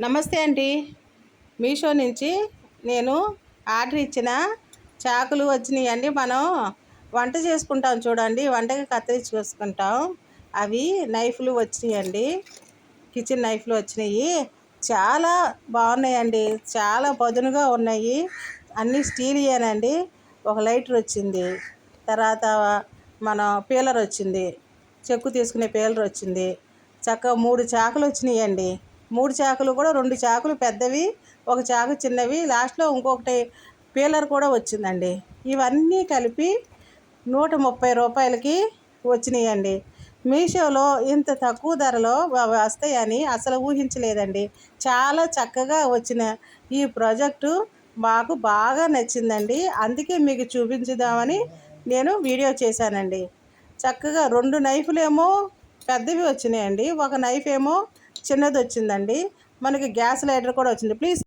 నమస్తే అండి. మీషో నుంచి నేను ఆర్డర్ ఇచ్చిన చాకులు వచ్చినాయండి. మనం వంట చేసుకుంటాం చూడండి, వంటకి కత్తిరించుకుంటాం. అవి నైఫ్లు వచ్చినాయండి, కిచెన్ నైఫ్లు వచ్చినాయి. చాలా బాగున్నాయండి, చాలా పదునుగా ఉన్నాయి. అన్నీ స్టీలియేనండి. ఒక లైటర్ వచ్చింది, తర్వాత మన పీలర్ వచ్చింది, చెక్కు తీసుకునే పీలర్ వచ్చింది. చక్కగా 3 చాకులు వచ్చినాయండి. 3 చాకులు కూడా 2 చాకులు పెద్దవి, ఒక చాకు చిన్నవి, లాస్ట్లో ఇంకొకటి పీలర్ కూడా వచ్చిందండి. ఇవన్నీ కలిపి 130 రూపాయలకి వచ్చినాయండి. మీషోలో ఇంత తక్కువ ధరలో వస్తాయని అసలు ఊహించలేదండి. చాలా చక్కగా వచ్చిన ఈ ప్రాజెక్టు మాకు బాగా నచ్చిందండి. అందుకే మీకు చూపించుదామని నేను వీడియో చేశానండి. చక్కగా 2 నైఫ్లేమో పెద్దవి వచ్చినాయండి, ఒక నైఫ్ ఏమో చిన్నది వచ్చిందండి. మనకి గ్యాస్ లైటర్ కూడా వచ్చింది. ప్లీజ్